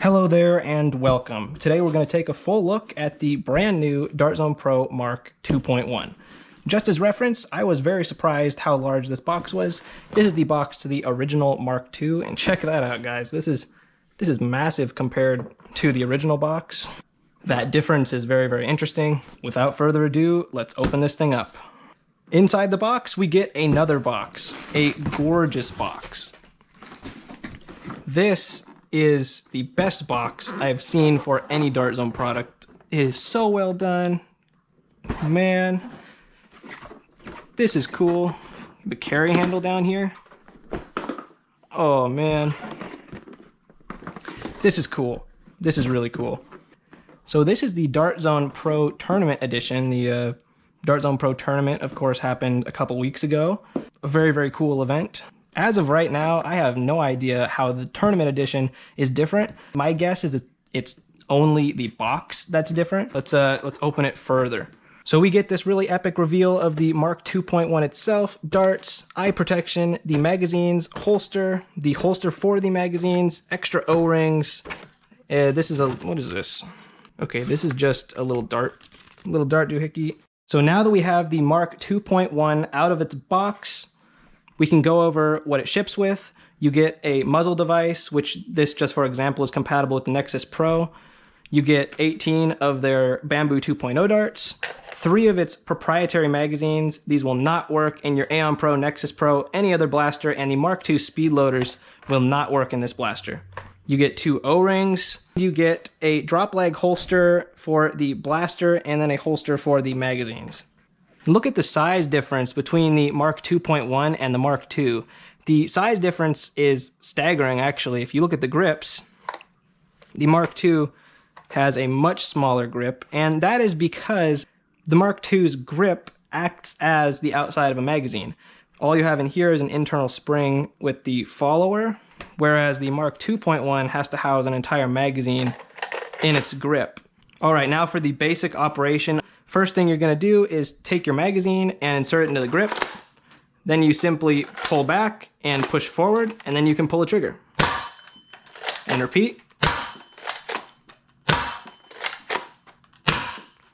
Hello there and welcome. Today we're going to take a full look at the brand new Dart Zone Pro MK-2.1. Just as reference, I was very surprised how large this box was. This is the box to the original Mark II, and check that out, guys. This is massive compared to the original box. That difference is very, very interesting. Without further ado, let's open this thing up. Inside the box, we get another box, a gorgeous box. This is the best box I've seen for any Dart Zone product. It is so well done. Man, this is cool. The carry handle down here. Oh man. This is cool. This is really cool. So this is the Dart Zone Pro Tournament Edition. The Dart Zone Pro Tournament, of course, happened a couple weeks ago. A very, very cool event. As of right now, I have no idea how the Tournament Edition is different. My guess is that it's only the box that's different. Let's open it further. So we get this really epic reveal of the Mark 2.1 itself, darts, eye protection, the magazines, holster, the holster for the magazines, extra O-rings. This is what is this? Okay, this is just a little dart doohickey. So now that we have the Mark 2.1 out of its box, we can go over what it ships with. You get a muzzle device, which this, just for example, is compatible with the Nexus Pro. You get 18 of their Bamboo 2.0 darts, 3 of its proprietary magazines. These will not work in your Aeon Pro, Nexus Pro, any other blaster, and the Mark II speed loaders will not work in this blaster. You get 2 O-rings. You get a drop leg holster for the blaster and then a holster for the magazines. Look at the size difference between the Mark 2.1 and the Mark II. The size difference is staggering, actually. If you look at the grips, the Mark II has a much smaller grip, and that is because the Mark II's grip acts as the outside of a magazine. All you have in here is an internal spring with the follower, whereas the Mark 2.1 has to house an entire magazine in its grip. All right, now for the basic operation. First thing you're going to do is take your magazine and insert it into the grip. Then you simply pull back and push forward, and then you can pull the trigger. And repeat.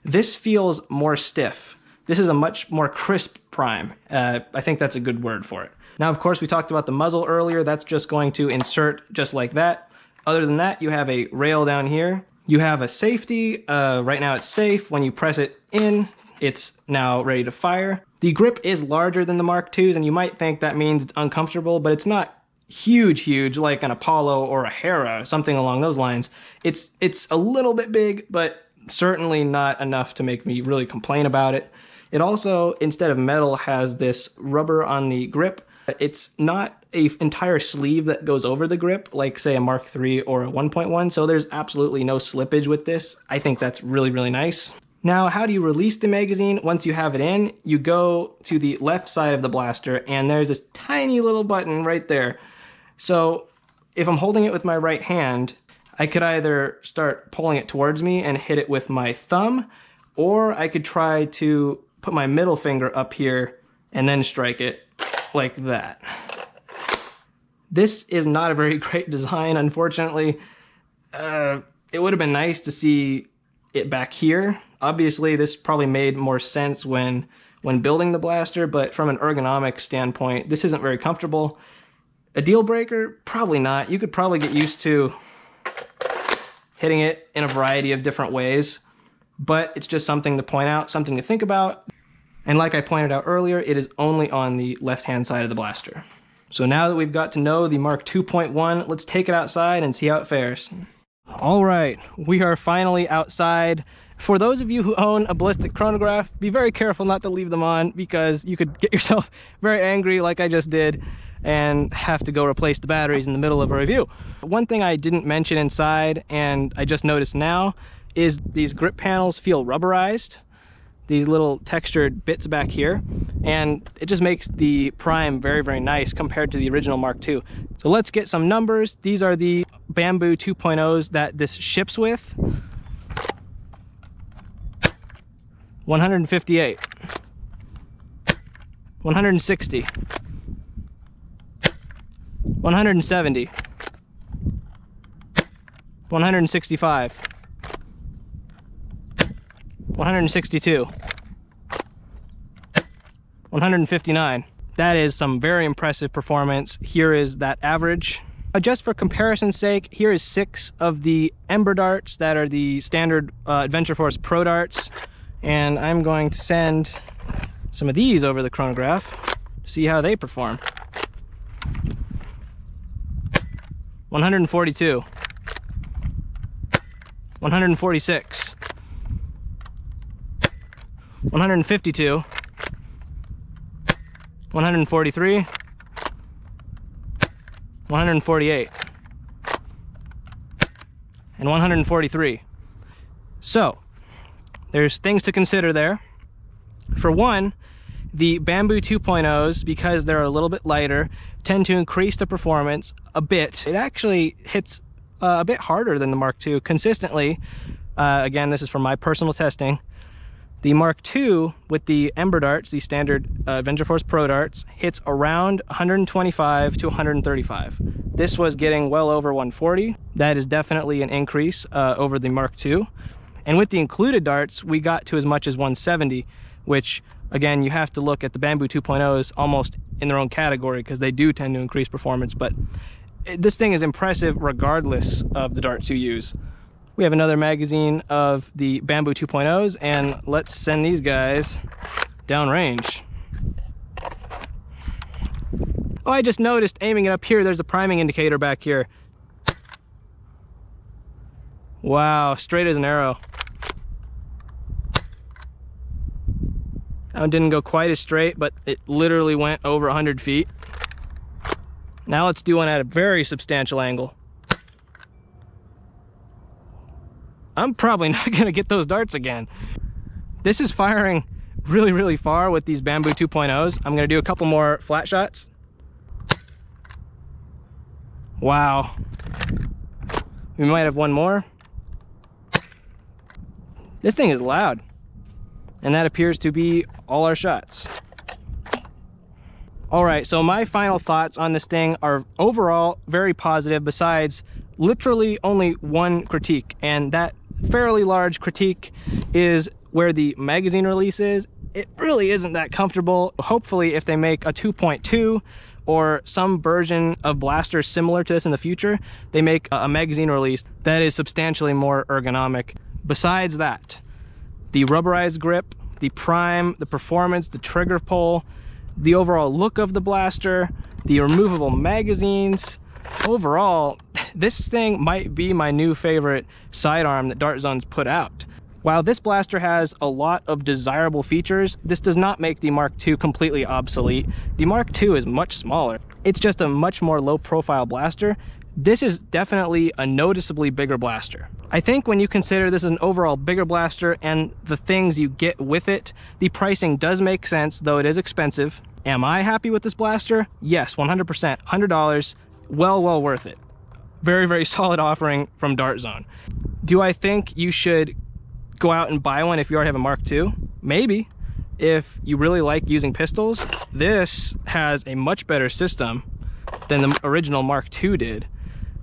This feels more stiff. This is a much more crisp prime. I think that's a good word for it. Now, of course, we talked about the muzzle earlier. That's just going to insert just like that. Other than that, you have a rail down here. You have a safety. Right now it's safe. When you press it in, it's now ready to fire. The grip is larger than the Mark II's, and you might think that means it's uncomfortable, but it's not huge like an Apollo or a Hera, something along those lines. It's a little bit big, but certainly not enough to make me really complain about it. It also, instead of metal, has this rubber on the grip. It's not an entire sleeve that goes over the grip, like say a Mark III or a 1.1, so there's absolutely no slippage with this. I think that's really, really nice. Now, how do you release the magazine once you have it in? You go to the left side of the blaster, and there's this tiny little button right there. So if I'm holding it with my right hand, I could either start pulling it towards me and hit it with my thumb, or I could try to put my middle finger up here and then strike it like that. This is not a very great design, unfortunately. It would have been nice to see it back here. Obviously, this probably made more sense when building the blaster, but from an ergonomic standpoint, this isn't very comfortable. A deal breaker? Probably not. You could probably get used to hitting it in a variety of different ways, but it's just something to point out, something to think about. And like I pointed out earlier, it is only on the left-hand side of the blaster. So now that we've got to know the Mark 2.1, let's take it outside and see how it fares. All right, we are finally outside. For those of you who own a ballistic chronograph, be very careful not to leave them on, because you could get yourself very angry like I just did and have to go replace the batteries in the middle of a review. One thing I didn't mention inside, and I just noticed now, is these grip panels feel rubberized. These little textured bits back here, and it just makes the prime very, very nice compared to the original Mark II. So let's get some numbers. These are the Bamboo 2.0s that this ships with. 158, 160, 170, 165, 162, 159. That is some very impressive performance. Here is that average. Just for comparison's sake, here is 6 of the Ember darts that are the standard Adventure Force Pro darts. And I'm going to send some of these over the chronograph to see how they perform. 142, 146, 152, 143, 148, and 143. So there's things to consider there. For one, the Bamboo 2.0s, because they're a little bit lighter, tend to increase the performance a bit. It actually hits a bit harder than the Mark II consistently. Again, this is from my personal testing. The Mark II with the Ember darts, the standard Adventure Force Pro darts, hits around 125 to 135. This was getting well over 140. That is definitely an increase over the Mark II. And with the included darts, we got to as much as 170, which, again, you have to look at the Bamboo 2.0s almost in their own category because they do tend to increase performance. But this thing is impressive regardless of the darts you use. We have another magazine of the Bamboo 2.0s, and let's send these guys downrange. Oh, I just noticed aiming it up here, there's a priming indicator back here. Wow, straight as an arrow. That one didn't go quite as straight, but it literally went over 100 feet. Now let's do one at a very substantial angle. I'm probably not gonna get those darts again. This is firing really, really far with these Bamboo 2.0s. I'm gonna do a couple more flat shots. Wow. We might have one more. This thing is loud. And that appears to be all our shots. All right, so my final thoughts on this thing are overall very positive, besides literally only one critique, and that fairly large critique is where the magazine release is. It really isn't that comfortable. Hopefully, if they make a 2.2 or some version of blasters similar to this in the future, they make a magazine release that is substantially more ergonomic. Besides that, the rubberized grip, the prime, the performance, the trigger pull, the overall look of the blaster, the removable magazines, overall, this thing might be my new favorite sidearm that Dart Zone's put out. While this blaster has a lot of desirable features, this does not make the Mark II completely obsolete. The Mark II is much smaller. It's just a much more low-profile blaster. This is definitely a noticeably bigger blaster. I think when you consider this is an overall bigger blaster and the things you get with it, the pricing does make sense, though it is expensive. Am I happy with this blaster? Yes, 100%. $100, well worth it. Very, very solid offering from Dart Zone. Do I think you should go out and buy one if you already have a Mark II? Maybe. If you really like using pistols, this has a much better system than the original Mark II did.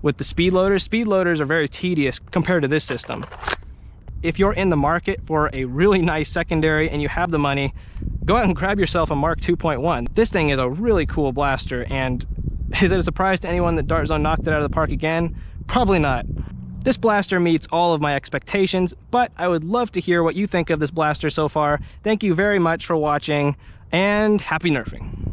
With the speed loaders are very tedious compared to this system. If you're in the market for a really nice secondary and you have the money, go out and grab yourself a Mark 2.1. This thing is a really cool blaster, and is it a surprise to anyone that Dart Zone knocked it out of the park again? Probably not. This blaster meets all of my expectations, but I would love to hear what you think of this blaster so far. Thank you very much for watching, and happy nerfing.